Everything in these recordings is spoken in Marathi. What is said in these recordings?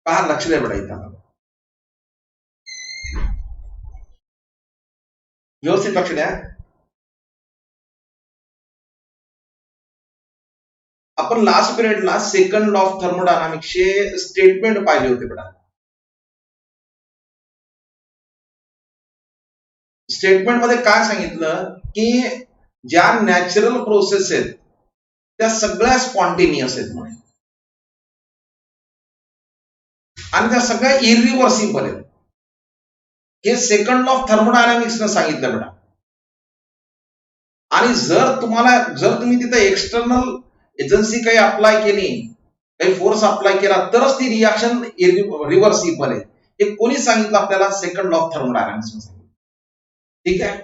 पहा, लक्ष द्या बेटा इथं, व्यवस्थित लक्ष द्या. आपण लास्ट पिरियडला सेकंड लॉ ऑफ थर्मोडायनामिक्सचे स्टेटमेंट पाहिले होते बेटा. स्टेटमेंट मध्ये काय सांगितलं की ज्या नॅचरल प्रोसेस आहेत त्या सगळ्या स्पॉन्टेनियस आहेत म्हणे, आणि त्या सगळ्या इरिव्हर्सिबल आहेत. हे सेकंड लॉ ऑफ थर्मोडायनामिक्सनं सांगितलं बेटा. आणि जर तुम्ही तिथे एक्सटर्नल एजन्सी काही अप्लाय केली, काही फोर्स अप्लाय केला, तरच ती रिॲक्शन रिव्हर्सिबल आहे. हे कोणी सांगितलं आपल्याला? सेकंड लॉ ऑफ थर्मोडायनामिक्स सांगितलं. ठीक आहे.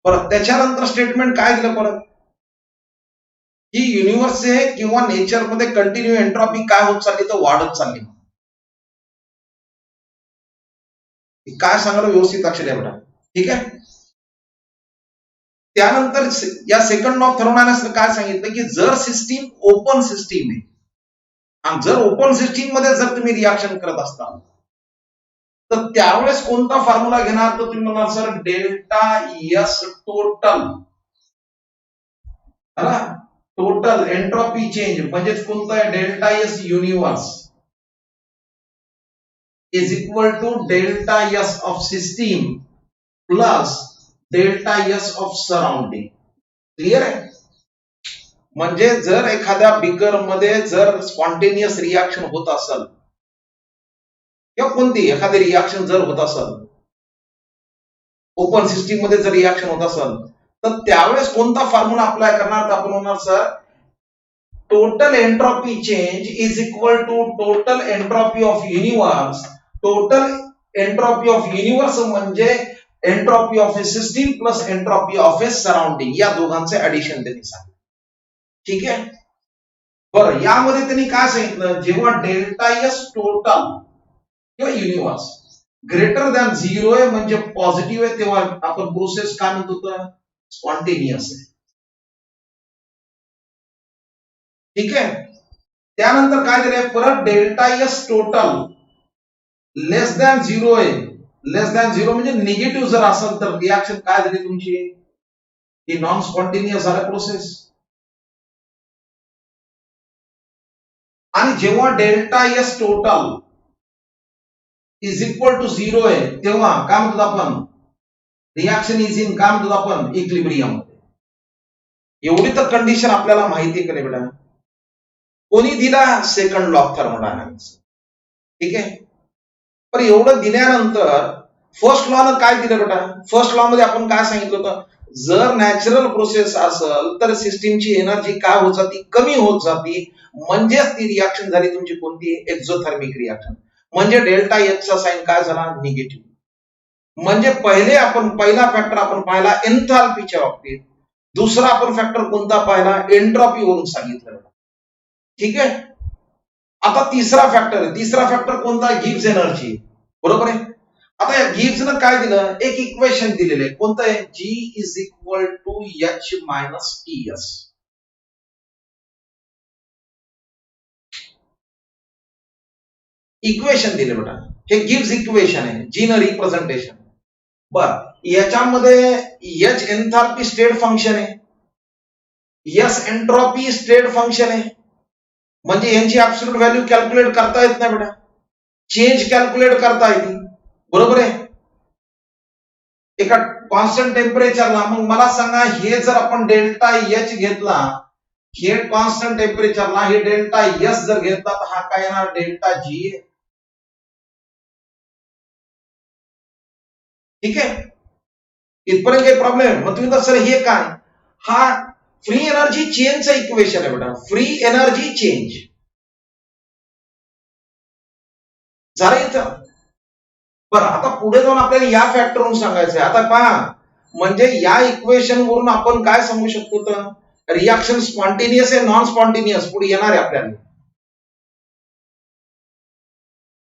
परत त्याच्यानंतर स्टेटमेंट काय दिलं परत, की युनिव्हर्सचे किंवा नेचरमध्ये कंटिन्यू एंट्रॉपी काय होत चालली, तर वाढत चालली. काय सांगायला व्यवस्थित लक्ष द्या बेटा. ठीक आहे. त्यानंतर या सेकंड लॉ ऑफ थर्मोडायनामिक्सने काय सांगितलं, की जर सिस्टीम ओपन सिस्टीम आहे, आणि जर ओपन सिस्टीम मध्ये जर तुम्ही रिॲक्शन करत असताल, तर त्यावेळेस कोणता फॉर्म्युला घेणार, तर तुम्ही म्हणणार sir delta S total, total entropy change म्हणजेच कोणतं आहे, delta S universe is equal to delta S of system plus delta S of surrounding. Clear आहे? म्हणजे जर एखाद्या बिकर मध्ये जर स्पॉन्टेनियस रिॲक्शन होत असेल, किंवा कोणती एखादी रिॲक्शन जर होत असेल, ओपन सिस्टीम मध्ये जर रिॲक्शन होत असेल, तर त्यावेळेस कोणता फॉर्म्युला अप्लाय करणार, तर आपण म्हणणार sir total entropy change is equal to total entropy of universe. Total entropy of universe म्हणजे entropy of a system plus entropy of a surrounding, या दोघांचे ऍडिशन त्यांनी सांगितलं. ठीक आहे. बरं, यामध्ये त्यांनी काय सांगितलं, जेव्हा डेल्टा एस टोटल किंवा युनिव्हर्स ग्रेटर दॅन 0 आहे म्हणजे पॉझिटिव्ह आहे, तेव्हा आपण प्रोसेस काय म्हणत होतो, स्पॉन्टेनियस आहे. ठीक आहे. त्यानंतर काय दिलंय परत, डेल्टा एस टोटल लेस दॅन 0 आहे, लेस दॅन 0 म्हणजे निगेटिव्ह जर असेल तर रिॲक्शन काय झाली तुमची, ही नॉन स्पॉन्टेनियस झाला प्रोसेस. आणि जेव्हा delta S total is equal to 0 आहे, तेव्हा काय म्हणतो आपण, रिॲक्शन इज इन काय म्हणतो आपण, इक्विलिब्रियम मध्ये. एवढी तर कंडिशन आपल्याला माहिती आहे का बेटा? कोणी दिला? Second law of thermodynamics. ठीक आहे. पण एवढं दिल्यानंतर फर्स्ट लॉ न काय दिलं बेटा? फर्स्ट लॉ मध्ये आपण काय सांगितलं होतं, जर नॅचरल प्रोसेस असेल तर सिस्टीमची एनर्जी काय होत जाती, कमी होत जाती, म्हणजेच ती रिॲक्शन झाली तुमची कोणती, एक्झोथर्मिक रिॲक्शन. म्हणजे डेल्टा एच चा साइन काय झाला, निगेटिव्ह. म्हणजे पहिला फॅक्टर आपण पाहिला एन्थाल्पीच्या बाबतीत, दुसरा आपण फॅक्टर कोणता पाहिला, एंट्रॉपी वरून सांगितलं. ठीक आहे. आता तिसरा फॅक्टर कोणता, गिव्स एनर्जी. बरोबर आहे. आता या गिव्सनं काय दिलं, एक इक्वेशन दिलेलं आहे, कोणतं आहे, G is equal to H minus T S. Equation दिले बेटा, हे गिव्स इक्वेशन आहे, जी न रिप्रेझेंटेशन. बर, याच्यामध्ये एच एन्थाल्पी स्टेट फंक्शन आहे, एस एंट्रॉपी स्टेट फंक्शन आहे. म्हणजे यांची ऍब्सोल्यूट व्हॅल्यू कॅल्क्युलेट करता येत नाही बेटा, चेंज कॅल्क्युलेट करता येते. बरोबर आहे. एका कॉन्स्टंट टेम्परेचरला, मग मला सांगा, हे जर आपण डेल्टा एच घेतला, हे कॉन्स्टंट टेम्परेचरला, हे डेल्टा एस जर घेतला, तर हा काय येणार, डेल्टा जी. ठीक आहे. इथपर्यंत काही प्रॉब्लेम? मग तुम्ही तर सर हे काय, हा फ्री एनर्जी चेंजचं इक्वेशन आहे बेटा, फ्री एनर्जी चेंज झालं इथं. बरं, आता पुढे जाऊन आपल्याला या फॅक्टरवरून सांगायचंय. आता पहा, म्हणजे या इक्वेशन वरून आपण काय सांगू शकतो, तर रिॲक्शन स्पॉन्टेनियस आहे, नॉन स्पॉन्टेनियस पुढे येणार आहे आपल्याला.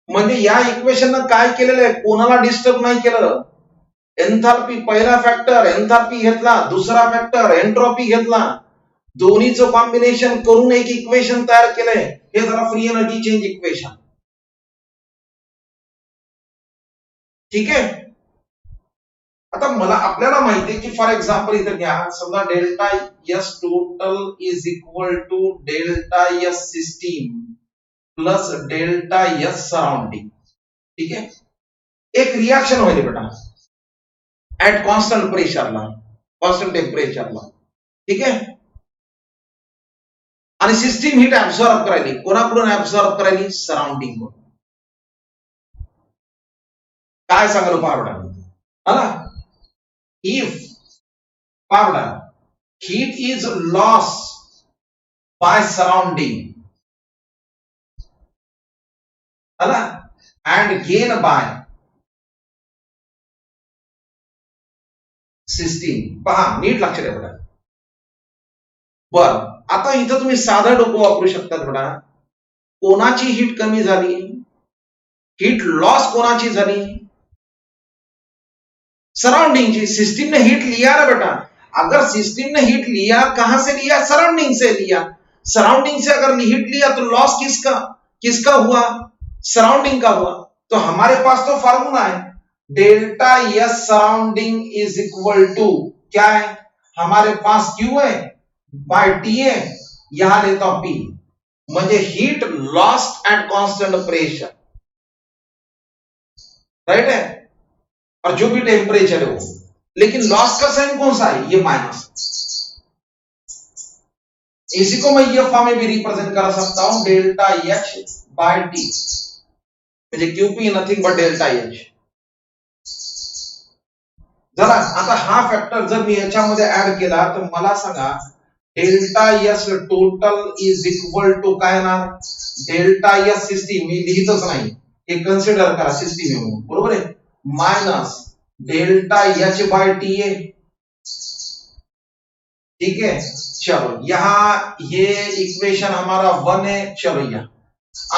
म्हणजे या इक्वेशन काय केलेलं आहे, कोणाला डिस्टर्ब नाही केलं. एन्थाल्पी पहिला फॅक्टर एन्थाल्पी घेतला, दुसरा फॅक्टर एंट्रॉपी घेतला, दोन्हीचं कॉम्बिनेशन करून एक इक्वेशन तयार केलंय, हे जरा फ्री एनर्जी चेंज इक्वेशन. ठीक आहे. आता मला आपल्याला माहिती आहे की फॉर एक्झाम्पल इथं घ्या, समजा delta S total is equal to delta S system plus delta S surrounding. ठीक आहे. एक रिएक्शन होईल बेटा ऍट कॉन्स्टंट प्रेशरला, कॉन्स्टंट टेम्परेचरला. ठीक आहे. आणि सिस्टीम हीट ऍब्सॉर्ब करायली, कोणाकडून ऍब्सॉर्ब करायली? सराउंडिंग. काय सांगलो पावडा हा. If powder heat is lost by surrounding and gain by system. पहा नीट लक्ष द्या बघा. बर, आता इथं तुम्ही साधं डोकं वापरू शकता बघा. कोणाची हीट कमी झाली? हीट लॉस कोणाची झाली? सराउंडिंग की. सिस्टम ने हीट लिया ना बेटा. अगर सिस्टम ने हीट लिया, कहां से लिया? सराउंडिंग से लिया. सराउंडिंग से अगर हीट लिया तो लॉस किसका किसका हुआ? सराउंडिंग का हुआ. तो हमारे पास तो फार्मूला है delta S surrounding is equal to क्या है? हमारे पास क्यू है बाय टी है, यहां लेता हूं पी, म्हणजे heat lost at constant pressure. Right है. और जो भी टेम्परेचर है वो, लेकिन लॉस का साइन कौन सा है? ये माइनस. इसी को मैं ये फॉर्म में भी रिप्रेजेंट कर सकता हूं डेल्टा एच बाय टी, म्हणजे QP nothing but delta H. जरा आता हा फॅक्टर जर मी याच्यामध्ये ऍड केला तर मला सांगा delta S total is equal to काय ना? डेल्टा एस सिस्टीम मी लिहितच नाही, हे कन्सिडर करा सिस्टीम आहे म्हणून, बरोबर आहे. Minus delta H by T है. ठीक है. चलो यहां ये इक्वेशन हमारा 1 है. चलो यहां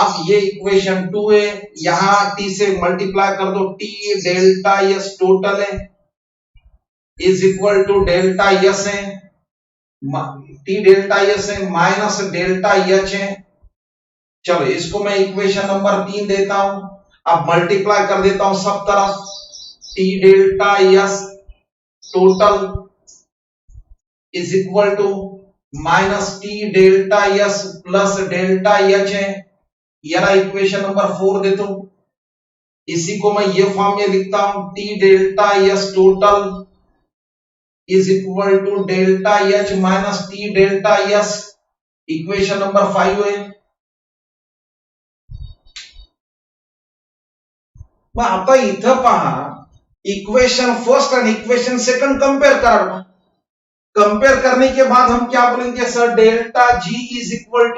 अब ये इक्वेशन 2 है, यहां टी से मल्टीप्लाई कर दो. टी डेल्टा एस टोटल है is equal to delta S है, टी डेल्टा एस है माइनस डेल्टा एच है. चलो इसको मैं इक्वेशन नंबर 3 देता हूं. अब मल्टीप्लाई कर देता हूं सब तरफ. T delta S total is equal to minus T delta S plus delta H है. यारा इक्वेशन नंबर 4 देता हूं. इसी को मैं ये फॉर्म में लिखता हूं T delta S total is equal to delta H minus T delta S. Equation number 5 है. मग आता इथं पहा इक्वेशन फर्स्ट और इक्वेशन सेकंड कंपेयर करा. कंपेयर करने के बाद हम क्या बोलेंगे? Sir delta G is equal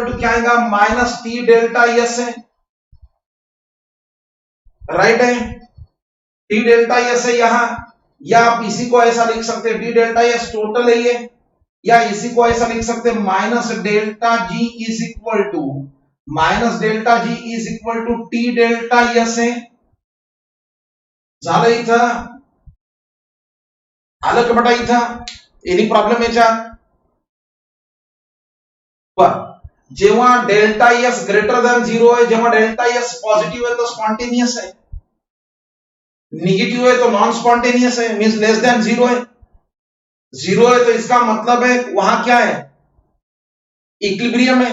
to क्या आएगा? माइनस टी डेल्टा एस है. राइट है. टी डेल्टा एस है यहां, या आप इसी को ऐसा लिख सकते हैं टी डेल्टा एस टोटल है ये, या इसी को ऐसा लिख सकते हैं minus delta G is equal to T delta S है. झालं इथं? आलं का बेटा इथं? एनी प्रॉब्लेम याच्यात? पण जेव्हा डेल्टा एस ग्रेटर दॅन 0 आहे, जेव्हा डेल्टा एस पॉझिटिव्ह आहे तो स्पॉन्टेनियस आहे, निगेटिव है तो नॉन स्पॉन्टेनियस है, मींस लेस देन 0 है. 0 है तो इसका मतलब है वहां क्या है? इक्विलिब्रियम है.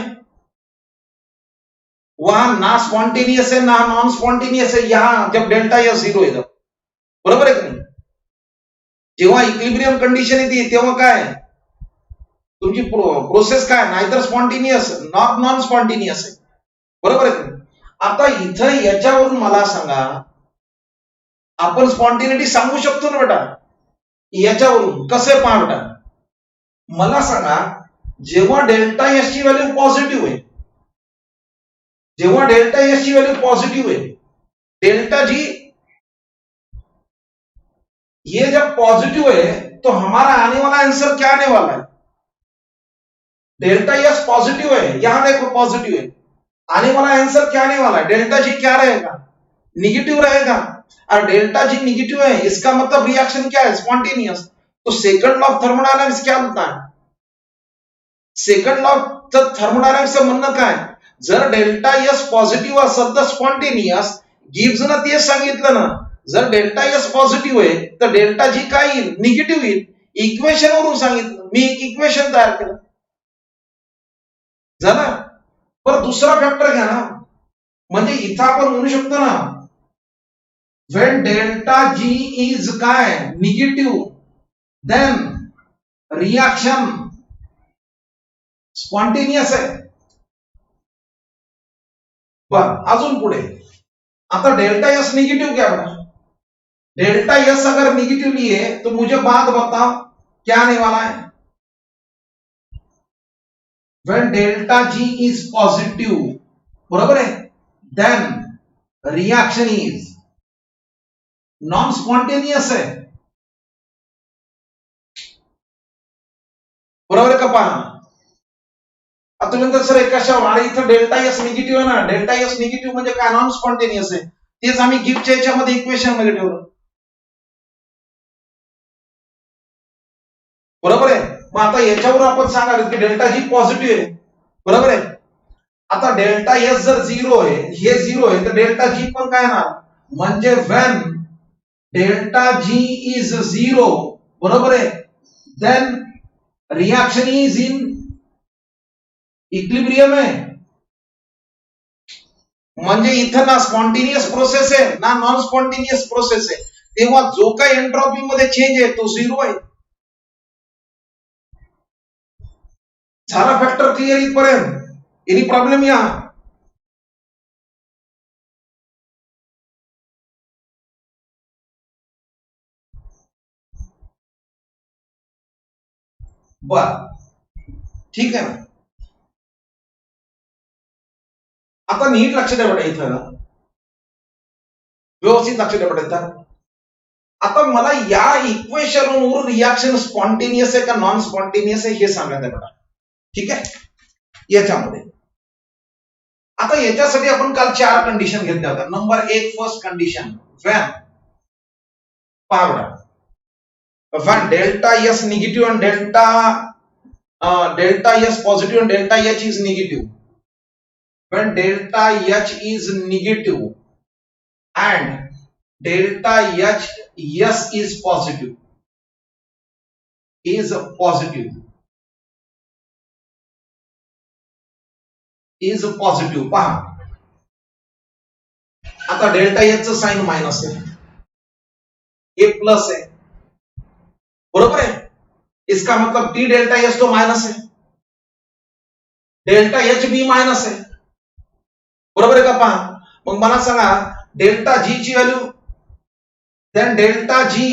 वहां ना स्पॉन्टेनियस है ना नॉन स्पॉन्टेनियस है. यहां जब डेल्टा एस 0 आहे, बरोबर आहे का नाही? जेव्हा इक्विलिब्रियम कंडिशन येते तेव्हा काय तुमची प्रोसेस काय? नाहीतर स्पॉन्टेनियस नॉन स्पॉन्टेनियस आहे, बरोबर आहे का नाही? आता इथं याच्यावरून मला सांगा, आपण स्पॉन्टेनिटी सांगू शकतो ना बेटा याच्यावरून? कसं पहा बेटा, मला सांगा जेव्हा डेल्टा एस ची व्हॅल्यू पॉझिटिव्ह आहे, जेव्हा डेल्टा एस की वैल्यू पॉजिटिव है, डेल्टा जी ये जब पॉजिटिव है तो हमारा आने वाला आंसर क्या आने वाला है? डेल्टा एस पॉजिटिव है, यहां देखो पॉजिटिव है, आने वाला आंसर क्या आने वाला है? डेल्टा जी क्या रहेगा? निगेटिव रहेगा. और डेल्टा जी निगेटिव है, इसका मतलब रिएक्शन क्या है? स्पॉन्टेनियस. तो सेकंड लॉ ऑफ थर्मोडायनामिक्स क्या होता है? सेकंड लॉ ऑफ थर्मोडायनामिक्सचं म्हणणं काय, जर डेल्टा एस पॉझिटिव्ह असेल तर स्पॉन्टेनियस गिव्हज तेच सांगितलं ना, जर डेल्टा एस पॉझिटिव्ह आहे तर डेल्टा जी काय येईल, निगेटिव्ह येईल. इक्वेशन वरून सांगितलं, मी एक इक्वेशन तयार केलं झालं. पण दुसरा फॅक्टर घ्या ना, म्हणजे इथं आपण म्हणू शकतो ना, when डेल्टा जी इज काय निगेटिव्ह देन रिएक्शन स्पॉन्टेनियस आहे. बर, अजून पुढे आता डेल्टा एस निगेटिव्ह क्या बना, डेल्टा एस अगर निगेटिव लिए तो मुझे बात बताओ क्या आने वाला है. when delta G is positive, बरोबर आहे, then reaction is non spontaneous आहे. बरोबर आहे का? पहा आता तुम्ही म्हणता सर कशावर, आणि इथं डेल्टा एस निगेटिव्ह आहे ना, डेल्टा एस निगेटिव्ह म्हणजे काय, नॉन स्पॉन्टेनियस आहे. तेच आम्ही गिफ्टच्या याच्यामध्ये इक्वेशन मध्ये ठेवलं. बरोबर आहे. मग आता याच्यावर आपण सांगाल की डेल्टा जी पॉझिटिव्ह आहे, बरोबर आहे. आता डेल्टा एस जर झिरो आहे, हे झिरो आहे, तर डेल्टा जी पण काय ना, म्हणजे when delta G is zero, बरोबर आहे, then reaction is in equilibrium आहे. म्हणजे इथं ना स्पॉन्टेनियस प्रोसेस आहे ना नॉन स्पॉन्टेनियस प्रोसेस आहे, तेव्हा जो काही एंट्रॉपी मध्ये चेंज आहे तो झिरो आहे. झाला फॅक्टर क्लिअर इथपर्यंत? एनी प्रॉब्लेम या? बर, ठीक आहे ना. आता नीट लक्ष द्या बेटा, इथं व्यवस्थित लक्ष द्या बेटा. इथं आता मला या इक्वेशन वरून रिएक्शन स्पॉन्टेनियस आहे का नॉन स्पॉन्टेनियस आहे हे सांगायचं बेटा, ठीक आहे. याच्यामध्ये आता याच्यासाठी आपण काल 4 कंडिशन घेतल्या होत्या. नंबर 1 फर्स्ट कंडिशन, व्हेन, पहा बेटा, when delta S negative and delta S positive and delta H is negative. When delta H is negative and delta H S is positive, is positive. पहा आता डेल्टा एच चं साइन मायनस आहे, ए प्लस आहे, बरोबर है. इसका मतलब टी डेल्टा एस तो माइनस है, डेल्टा एच बी माइनस है, बरोबर आहे का? पहा मग मला सांगा डेल्टा जी ची value, then delta G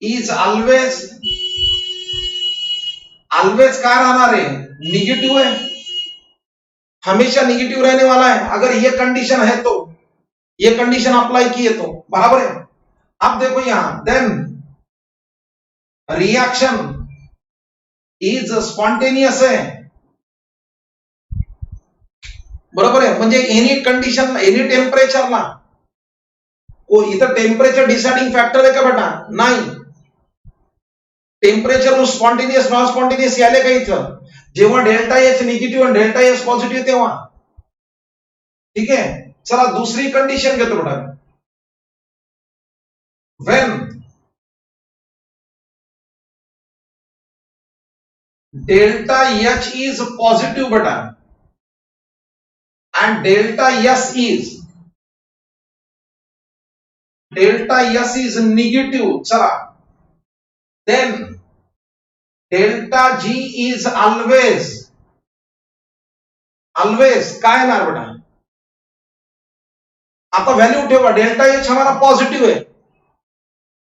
is always काय राहणार आहे, निगेटिव है, हमेशा निगेटिव रहने वाला है. अगर ये कंडीशन है तो ये कंडीशन अप्लाई किए तो बराबर है. अब देखो यहां, देन रिएक्शन इज स्पॉन्टेनियस है, बरोबर आहे. म्हणजे एनी कंडिशन, एनी टेम्परेचरला, इथं टेम्परेचर डिसाइडिंग फॅक्टर आहे का बेटा? नाही. टेम्परेचर स्पॉन्टेनियस नॉन स्पॉन्टेनियस याले का इथं, जेव्हा डेल्टा एच निगेटिव्ह आणि डेल्टा एस पॉझिटिव्ह तेव्हा, ठीक आहे. चला दुसरी कंडिशन घेतो बेटा, when delta H is positive बेटा and delta S is negative, चला, then delta G is always काय येणार बेटा? आता व्हॅल्यू ठेवा, डेल्टा एच हमारा पॉजिटिव है,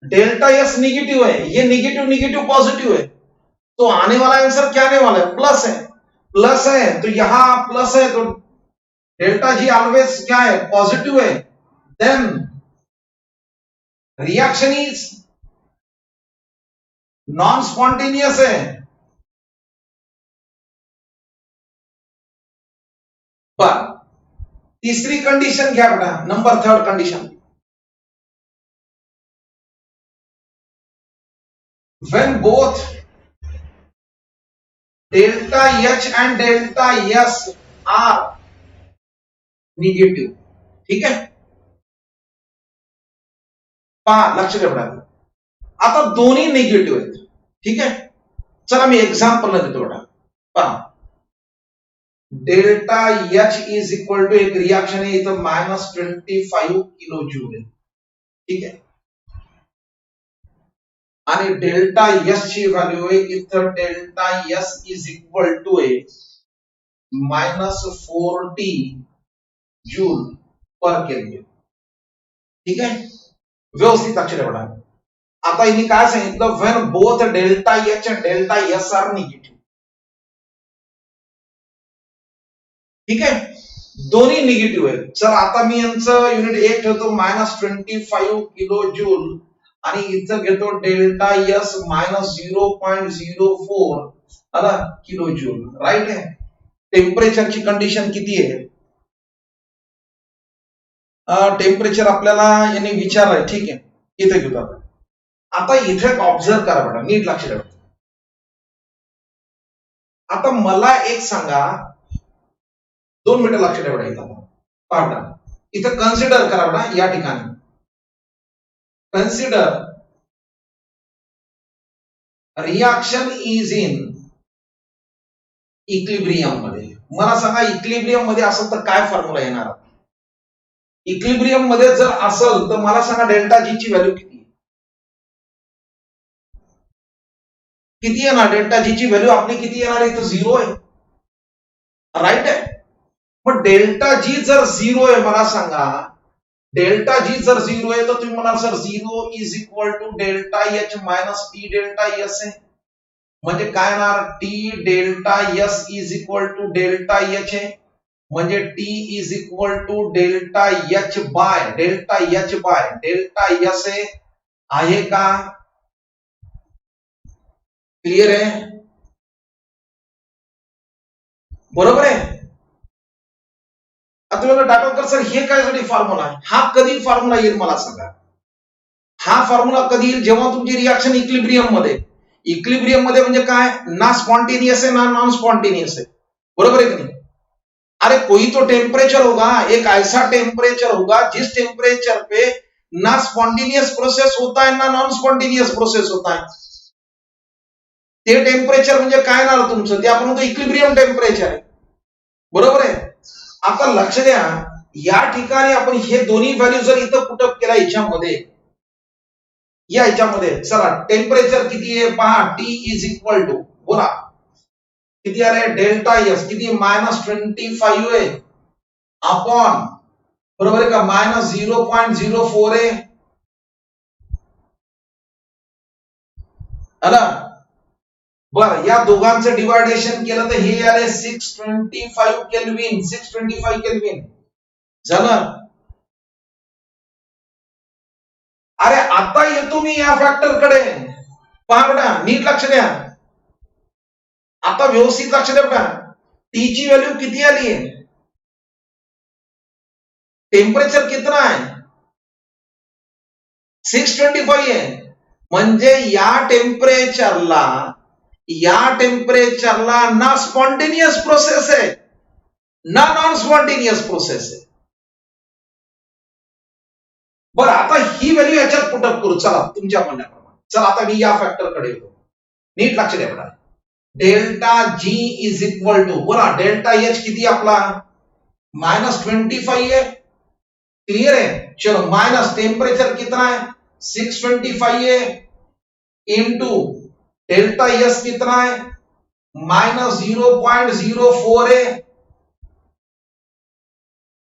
डेल्टा एस निगेटिव है, ये निगेटिव पॉजिटिव है, तो आने वाला आंसर क्या आने वाला है? प्लस है, तो यहां प्लस है तो डेल्टा जी ऑलवेज क्या है? पॉजिटिव है. Then reaction is non spontaneous है. पर तीसरी कंडीशन क्या बेटा? Number 3 condition, when both delta H and delta S are negative. ठीक आहे, पहा लक्ष द्या बघा. आता दोन्ही निगेटिव्ह आहेत. ठीक आहे, चला मी एक्झाम्पल देतो बघा. पहा delta H is equal to एक रिएक्शन आहे इथं -25 किलो जूल आहे. ठीक आहे, आणि डेल्टा एस ची व्हॅल्यू आहे इथं delta S is equal to आहे -40 जूल पर केल्विन. ठीक आहे, व्यवस्थित लक्ष द्या बघा. आता यांनी काय सांगितलं, when both delta H and delta S are negative. ठीक आहे, दोन्ही निगेटिव्ह आहेत. चल आता मी यांचं युनिट 1 ठेवतो -25 किलो जूल आणि इथं घेतो delta S -0.04 kilo joule. Right आहे. टेम्परेचरची कंडिशन किती आहे, टेम्परेचर आपल्याला यांनी विचारलंय. ठीक आहे, इथे घेतो आपण. आता इथे ऑब्झर्व करा बेटा, नीट लक्ष द्या. आता मला एक सांगा, 2 मिनिटं लक्ष द्या बेटा. इथं पहा, इथं कन्सिडर करा बेटा. या ठिकाणी consider reaction is in equilibrium मध्ये. मला सांगा इक्विलिब्रियम मध्ये असेल तर काय फॉर्म्युला येणार. इक्विलिब्रियम मध्ये जर असेल तर मला सांगा डेल्टा जी ची व्हॅल्यू किती किती येणार. डेल्टा जी ची व्हॅल्यू आपली किती येणार, इथं 0 आहे. राईट आहे. पण डेल्टा जी जर 0 आहे, मला सांगा डेल्टा जी जर 0 आहे तर तुम्ही म्हणाल sir 0 is equal to delta H minus T delta S आहे. म्हणजे काय येणार, T delta S is equal to delta H आहे. म्हणजे T is equal to delta H by delta S आहे का. क्लिअर आहे, बरोबर आहे. आता तुम्हाला टाकवकर सर हे काय फॉर्म्युला आहे, हा कधी फॉर्म्युला येईल मला सांगा. हा फॉर्म्युला कधी येईल, जेव्हा तुमची रिएक्शन इक्विलिब्रियम मध्ये म्हणजे काय, ना स्पॉन्टेनियस है ना नॉन स्पॉन्टेनियस है. बरोबर है कि नहीं. अरे कोई तो टेम्परेचर होगा, एक ऐसा टेम्परेचर होगा जिस टेम्परेचर पे ना स्पॉन्टेनियस प्रोसेस होता है ना नॉन स्पॉन्टेनियस प्रोसेस होता है. ते टेम्परेचर म्हणजे काय ना तुमचं, ते आपण म्हणतो इक्विलिब्रियम टेम्परेचर आहे. बरोबर आहे. आता लक्ष द्या, या ठिकाणी आपण हे दोन्ही व्हॅल्यू जर इथं पुटअप केला याच्यामध्ये चला टेम्परेचर किती आहे पहा. टी इज इक्वल टू बोला किती आले, डेल्टा एस किती -25 आहे अपॉन, बरोबर आहे का, -0.04 आहे. आला बर. या दोघांचं डिवायडेशन केलं तर हे आले 625 केल्विन झालं. अरे आता येतो मी या फॅक्टर कडे. पहा बेटा, नीट लक्ष द्या. आता व्यवस्थित लक्ष द्या बेटा. टी ची व्हॅल्यू किती आली आहे, टेम्परेचर कितना आहे 625 आहे. म्हणजे या टेम्परेचरला ना स्पॉन्टेनियस प्रोसेस आहे ना नॉन स्पॉन्टेनियस प्रोसेस आहे. बरं, आता ही व्हॅल्यू याच्यात पुटअप करू. चला तुमच्या म्हणण्याप्रमाणे. चला आता मी या फॅक्टर कडे येतो. नीट लक्ष द्या बेटा. Delta G is equal to बोला डेल्टा एच किती आपला -25 है. क्लियर है. चलो माइनस टेम्परेचर कितना है 625 है इंटू डेल्टा एस कितना है -0.04 है.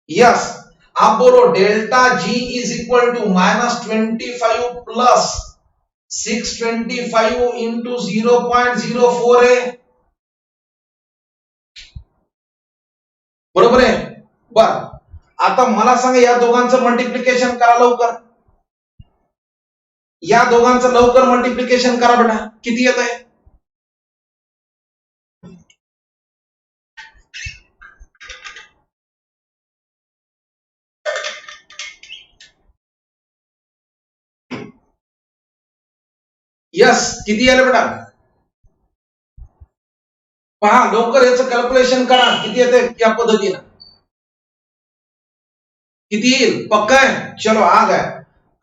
यस, आप बोलो delta G is equal to -25 plus 625 into 0.04 है. बरोबर आहे. बर, आता मला सांगा या दोघांचं मल्टिप्लिकेशन करा लवकर. या दोघांचं लवकर मल्टिप्लिकेशन करा बेटा. किती येत आहे, यस किती आले बेटा? पहा लवकर याचं कॅल्क्युलेशन करा किती येते या पद्धतीनं. किती येईल? पक्का है? चलो आ गए.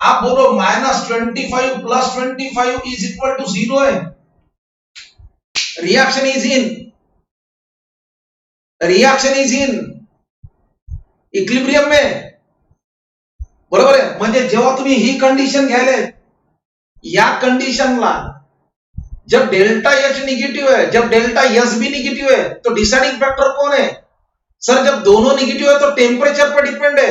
आप बोलो -25 + 25 इज इक्वल टू 0 है. रिएक्शन इज इन इक्विलिब्रियम में. बरोबर आहे. म्हणजे जेव्हा तुम्ही ही कंडिशन घ्यायला या कंडिशनला जब डेल्टा एच निगेटिव है, जब डेल्टा एस भी निगेटिव है, तो डिसाइडिंग फैक्टर कौन है? सर जब दोनों निगेटिव है तो टेम्परेचर पर डिपेंड है,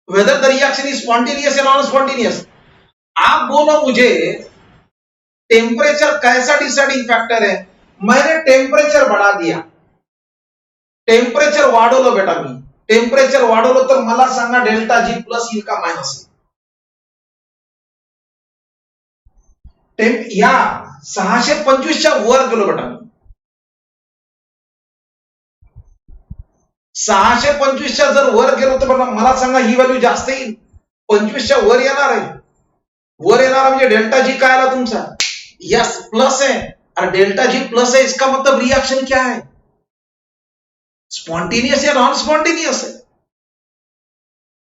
whether the reaction is spontaneous या नॉन स्पॉन्टेनियस. आप बोलो मुझे टेम्परेचर कैसा डिसाइडिंग फैक्टर है? मैंने टेम्परेचर बढ़ा दिया, टेम्परेचर वाढवलं बेटा मी, टेम्परेचर वाढवलं तर मला सांगा डेल्टा जी प्लस येईल का मायनस येईल? या 625च्या वर गेलो बेटा मी, 625च्या जर वर गेलो तर मला सांगा ही व्हॅल्यू जास्त येईल, 25च्या वर येणार आहे. वर येणार म्हणजे डेल्टा जी काय आला तुमचा? यस प्लस है. और डेल्टा जी प्लस है इसका मतलब रिएक्शन क्या है? स्पॉन्टेनियस या नॉन स्पॉन्टेनियस है?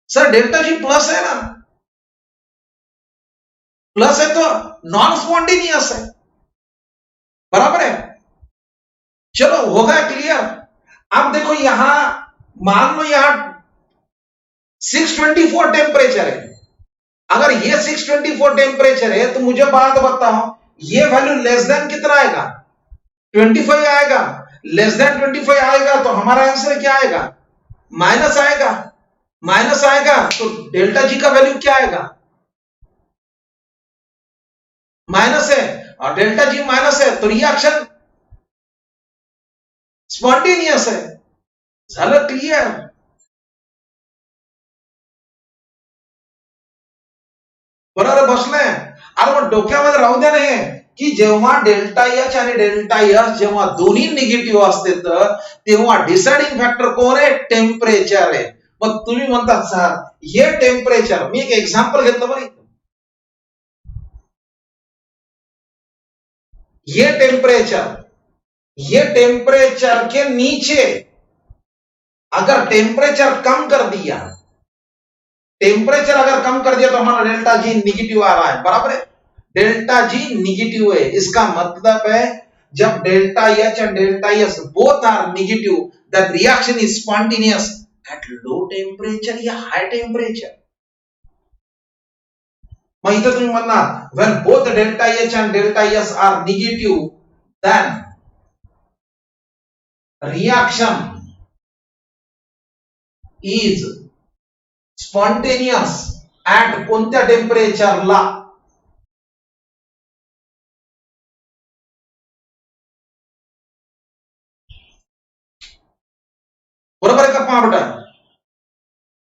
सर डेल्टा जी प्लस है ना, प्लस है तो नॉन स्पॉन्टेनियस है. बराबर है. चलो हो गया क्लियर. अब देखो यहां मान लो यहां 624 टेम्परेचर है. अगर ये 624 टेम्परेचर है तो मुझे बात बताओ ये वैल्यू लेस देन कितना आएगा? 25 आएगा. लेस देन 25 आएगा तो हमारा आंसर क्या आएगा? माइनस आएगा. माइनस आएगा तो डेल्टा जी का वैल्यू क्या आएगा? माइनस है. और डेल्टा जी माइनस है तो रिएक्शन स्पॉन्टेनियस है. झालं क्लियर. बरोबर बसलंय. अरे मग डोक्यामध्ये राहू द्या नाही की जेव्हा डेल्टा एच आणि डेल्टा एस जेव्हा दोन्ही निगेटिव्ह असते तर तेव्हा डिसाइडिंग फॅक्टर कोण आहे? टेम्परेचर आहे. मग तुम्ही म्हणतात सर हे टेम्परेचर, मी एक एक्झाम्पल घेतलं बरं. ये टेम्परेचर के नीचे अगर टेम्परेचर कम कर दिया, टेम्परेचर अगर कम कर दिया तो हमारा डेल्टा जी निगेटिव आ रहा है. बराबर है. डेल्टा जी निगेटिव है, इसका मतलब है जब delta H and delta S both are negative that reaction is spontaneous at low temperature या हाई टेम्परेचर. मग इथं तुम्ही म्हणणार when both delta H and delta S are negative then reaction is spontaneous at कोणत्या टेम्परेचरला? बरोबर आहे का? पहा बेटा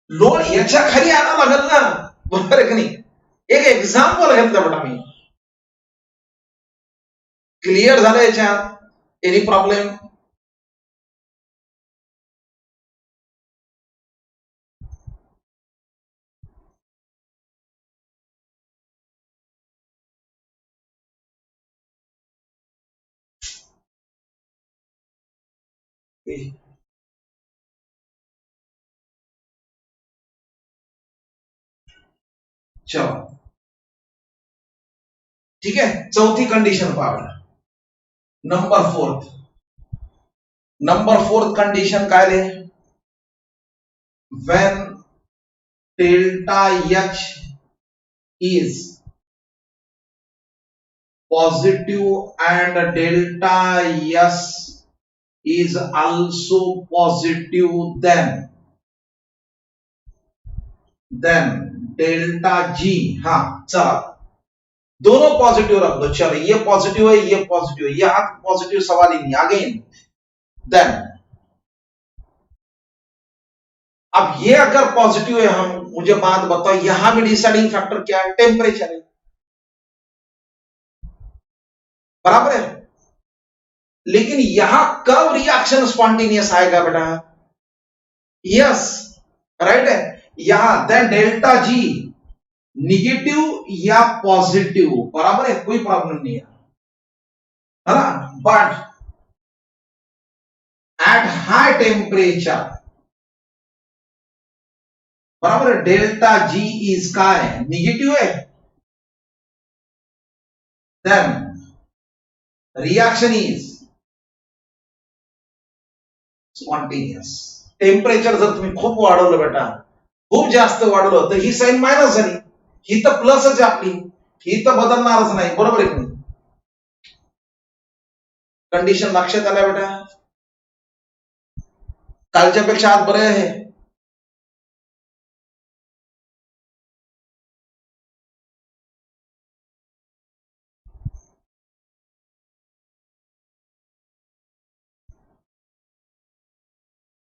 लोड याच्या खाली आणावं लागेल ना. बरोबर आहे का नाही? एक एक्झाम्पल घेतलं बेटा मी. क्लिअर झालं याच्यात? Any problem? चलो ठीक है. चौथी कंडिशन पहा. नंबर फोर्थ कंडिशन काय रे? when delta H is positive and delta S is also positive then delta G. हाँ चला दोनों पॉजिटिव रख दो. चलो ये पॉजिटिव है, ये पॉजिटिव है, ये हाथ पॉजिटिव सवाल ही नहीं. अगेन देन अब ये अगर पॉजिटिव है, हम मुझे बात बताओ यहां भी डिसाइडिंग फैक्टर क्या है? टेम्परेचर है. बराबर है. लेकिन यहां कब रिएक्शन स्पॉन्टेनियस आएगा बेटा? यस राइट है. यहां देन डेल्टा जी निगेटिव या पॉजिटिव, बराबर है, कोई प्रॉब्लम नहीं है ना, बट एट हाई टेम्परेचर, बराबर है, डेल्टा जी इज का है, निगेटिव है, then reaction is spontaneous. Temperature जर तुम्ही खूप वाढवलं बेटा, खूप जास्त वाढवलं, तर ही साईन मायनस झाली, ही तर प्लसच आहे आपली, ही तर बदलणारच नाही, बरोबर आहे की नाही. कंडिशन लक्षात आल्या बेटा, कालच्या पेक्षा आज बरे आहे.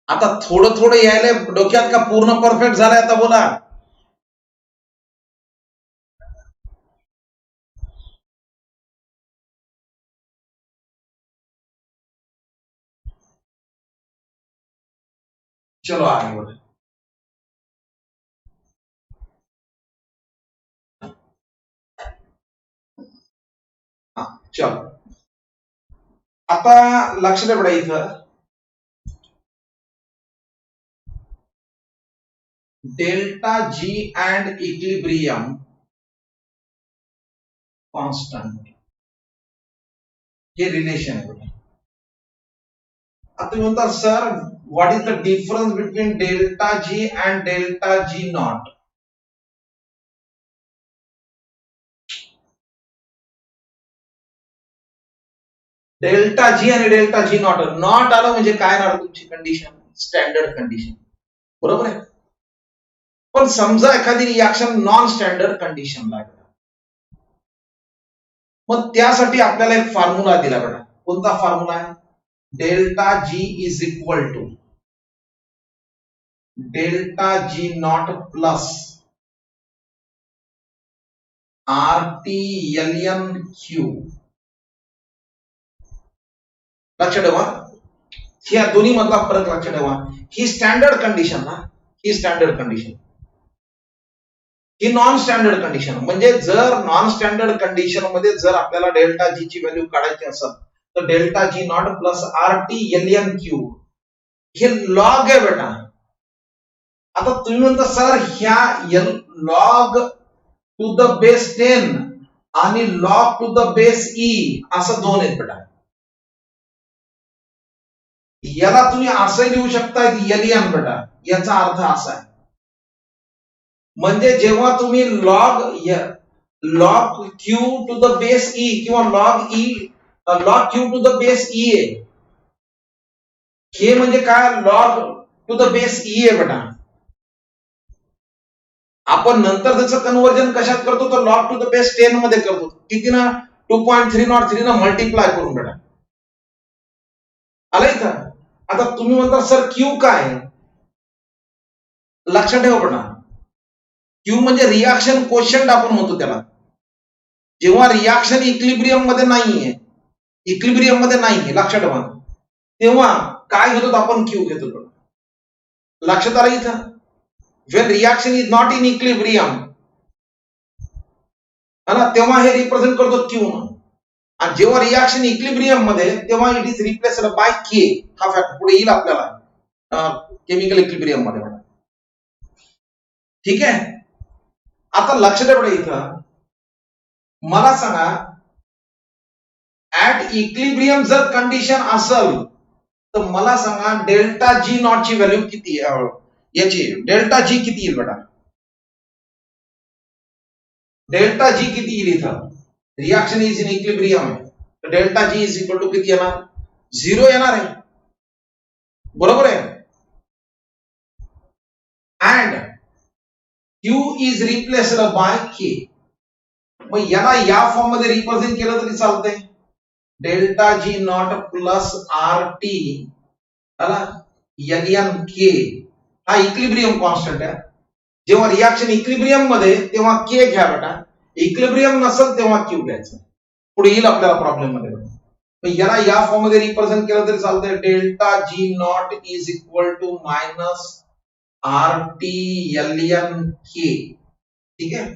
आता थोडं थोडं यायला डोक्यात का पूर्ण परफेक्ट झालंय, आता बोला. चलो आगे बढ़े. हा चलो, आता लक्ष द्या बेटा, इथं delta G and equilibrium constant, हे रिलेशन आहे बेटा. आता तुम्ही म्हणता sir what is the difference between delta G and delta G not. Delta G आणि डेल्टा जी नॉट, नॉट आलं म्हणजे काय ना तुमची कंडिशन, स्टँडर्ड कंडिशन, बरोबर आहे. पण समजा एखादी रिएक्शन नॉन स्टँडर्ड कंडिशन लागली, मग त्यासाठी आपल्याला एक फॉर्म्युला दिला बेटा. कोणता फॉर्म्युला आहे? Delta G is equal to delta G not plus RT LN Q. लक्ष ठेवा, ह्या दोन्ही मधला फरक लक्ष ठेवा. ही स्टँडर्ड कंडिशन ना, ही स्टँडर्ड कंडिशन, ही नॉन स्टँडर्ड कंडिशन. म्हणजे जर नॉन स्टँडर्ड कंडिशन मध्ये जर आपल्याला डेल्टा जी ची व्हॅल्यू काढायची असेल, तर delta G not plus RT LN Q हे लॉग आहे बेटा. आता तुम्ही म्हणता सर ह्या लॉग टू द बेस 10 आणि log to the base E असं दोन आहेत बेटा. याला तुम्ही असं लिहू शकता एलियन बेटा. याचा अर्थ असा आहे, म्हणजे जेव्हा तुम्ही log Q to the base e किंवा log Q to the base e आहे, हे म्हणजे काय, log to the base e आहे बेटा. आपण नंतर त्याचं कन्वर्जन कशात करतो, तर लॉग टू द बेस 10 मध्ये करतो. किती ना, 2.303 ना मल्टिप्लाय करून बेटा. आलंय का? आता तुम्ही म्हणता सर क्यू काय, लक्षात ठेवा बेटा, क्यू म्हणजे रिएक्शन कोशंट आपण म्हणतो त्याला. जेव्हा रिएक्शन इक्लिब्रियम मध्ये नाहीये, इक्लिब्रियम मध्ये नाहीये, लक्षात ठेवा, तेव्हा काय घेतो आपण, क्यू घेतो. लक्षात आलं इथं? when reaction is not in equilibrium, तेव्हा हे रिप्रेझेंट करतो क्यू. आणि जेव्हा रिएक्शन इक्लिब्रियम मध्ये, तेव्हा इट इज रिप्लेस्ड बाय के. हा फॅक्ट पुढे येईल आपल्याला केमिकल इक्लिब्रियम मध्ये. ठीक आहे. आता लक्ष द्या बघा, इथं मला सांगा, ऍट इक्लिब्रियम जर कंडिशन असेल, तर मला सांगा डेल्टा जी नॉट ची व्हॅल्यू किती आहे, याची डेल्टा जी किती येईल बेटा. डेल्टा जी किती येईल इथं, रिएक्शन इज इन इक्लिब्रियम आहे, तर delta G is equal to किती येणार, 0 येणार आहे, बरोबर आहे. And Q is replaced by K. मग याला या फॉर्म मध्ये रिप्रेझेंट केलं तरी चालतंय, delta G not plus R T N K. हा इक्लिब्रियम कॉन्स्टंट आहे. जेव्हा रिएक्शन इक्लिब्रियम मध्ये, तेव्हा के घ्या बेटा, इक्लिब्रियम नसेल तेव्हा क्यू घ्यायचं. पुढे येईल आपल्याला प्रॉब्लेम मध्ये. याला या फॉर्म मध्ये रिप्रेझेंट केलं तरी चालतंय, delta G not is equal to minus R T L N K. ठीक आहे.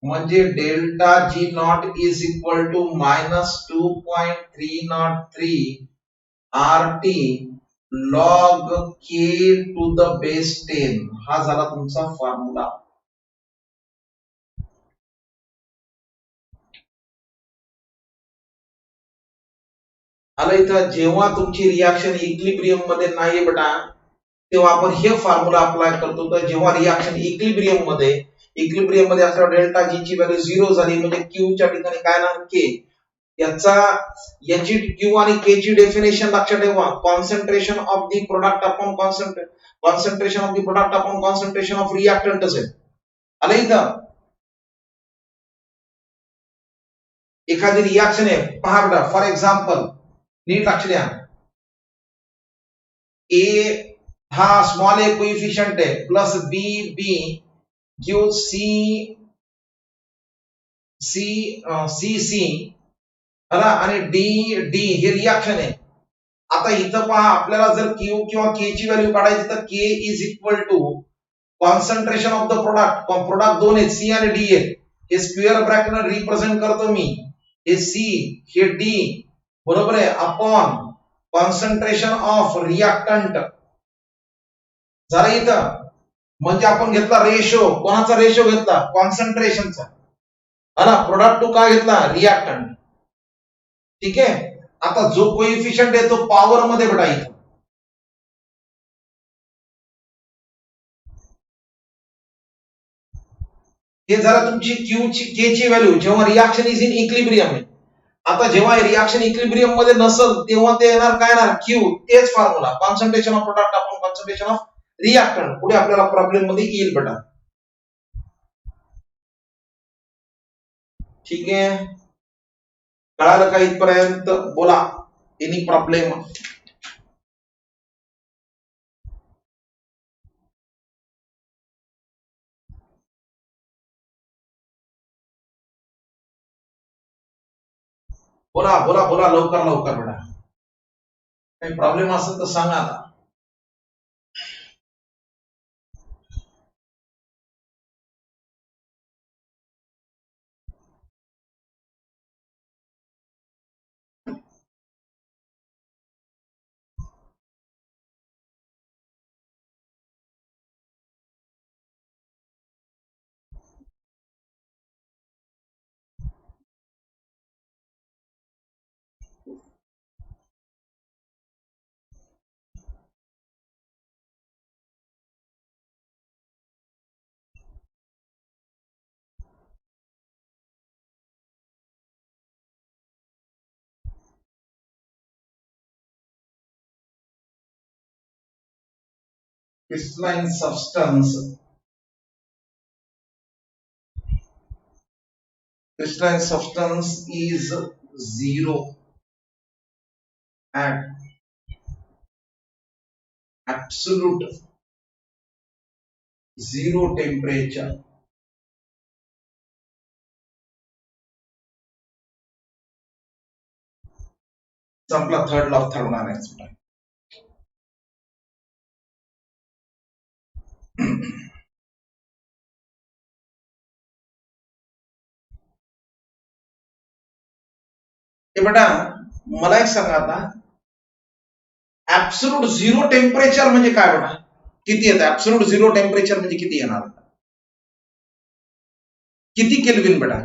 म्हणजे delta G not is equal to -2.303 RT log K to the base 10 हा झाला तुमचा फॉर्म्युला. आला इथं जेव्हा तुमची रिॲक्शन इक्विलिब्रियम मध्ये नाही बेटा तेव्हा आपण हे फॉर्म्युला अप्लाय करतो. तर जेव्हा रिॲक्शन इक्विलिब्रियम मध्ये असल्यावर डेल्टा जी ची व्हॅल्यू 0 झाली म्हणजे क्यू च्या ठिकाणी काय ना के. याची क्यू आणि के ची डेफिनेशन लक्षात ठेवा. Concentration of the product upon concentration of the product upon concentration of reactant असेल. आलं इथं एखादी रिॲक्शन आहे पहा बेटा. फॉर एक्झाम्पल नीट लक्ष द्या. ए हा स्मॉल ए कोइफिशियंट आहे प्लस बी गिव्ह सी आणि डी हे रिॲक्शन आहे. आता इथं पहा आपल्याला जर क्यू किंवा के ची व्हॅल्यू काढायची तर K is equal to concentration of the product दोन आहेत सी आणि डी आहेत. हे स्क्वेअर ब्रॅकेट रिप्रेझेंट करतो मी. हे सी हे डी बरोबर आहे अपॉन कॉन्सन्ट्रेशन ऑफ रिॲक्टंट झालं इथं. म्हणजे आपण घेतला रेशो. कोणाचा रेशो घेतला? कॉन्सन्ट्रेशनचा. प्रोडक्ट टू काय घेतला? रिॲक्टंट. ठीक आहे. आता जो कोइफिशियंट आहे तो पॉवर मध्ये बेटा इथं. हे जरा तुमची क्यू ची के ची व्हॅल्यू जेव्हा रिॲक्शन इज इन इक्विलिब्रियम आहे. आता जेव्हा रिॲक्शन इक्विलिब्रियम मध्ये नसेल तेव्हा ते येणार काय येणार? क्यू. तेच formula concentration of product upon concentration of reactant. पुढे आपल्याला प्रॉब्लेम मध्ये येईल बेटा. ठीक आहे. कळालं का इथपर्यंत? बोला एनी प्रॉब्लेम? बोला बोला बोला लवकर बेटा. काही प्रॉब्लेम असेल तर सांगा आता. Crystalline substance is zero at absolute zero temperature. संपला थर्ड लॉ थर्मोडायनामिक्स. बेटा मला एक सांगा आता ऍब्सोल्यूट झिरो टेम्परेचर म्हणजे काय बेटा? किती येतं? ऍब्सोल्यूट झिरो टेम्परेचर म्हणजे किती येणार? किती केल्विन बेटा?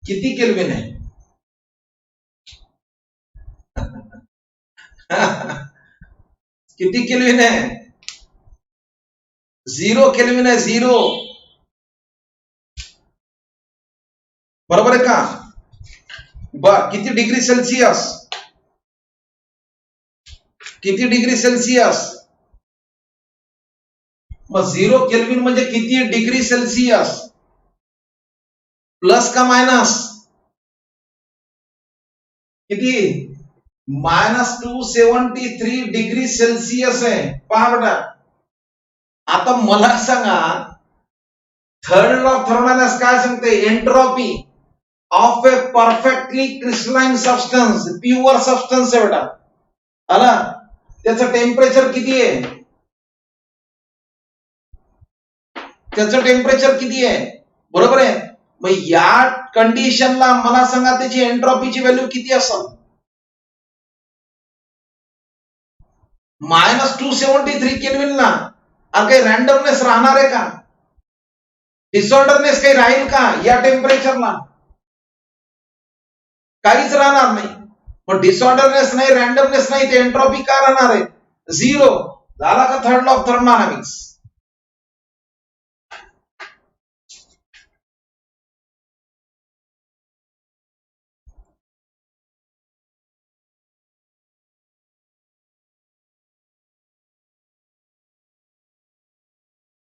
किती केल्विन आहे? किती केल्विन आहे? 0 केल्विन आहे. 0 बरोबर आहे का? बर किती डिग्री सेल्सिअस? किती डिग्री सेल्सिअस? मग 0 केल्विन म्हणजे किती डिग्री सेल्सिअस? प्लस का मायनस? किती? -273 डिग्री सेल्सिअस आहे. पहा बेटा आता मला सांगा थर्ड लॉ ऑफ थर्मोडायनामिक्स काय सांगते? Entropy of A perfectly crystalline substance, pure substance आहे बेटा. आला त्याचं टेम्परेचर किती आहे? त्याचं टेम्परेचर किती आहे? बरोबर आहे. मग या कंडिशनला मला सांगा त्याची एंट्रॉपीची व्हॅल्यू किती असेल? -273 केल्विनला. काही रॅन्डमनेस राहणार आहे का? डिसऑर्डरनेस काही राहील का या टेम्परेचरला? काहीच राहणार नाही. मग डिसऑर्डरनेस नाही, रॅन्डमनेस नाही, ते एंट्रॉपी का राहणार आहे? 0. झाला का थर्ड लॉ ऑफ थर्मोडायनामिक्स?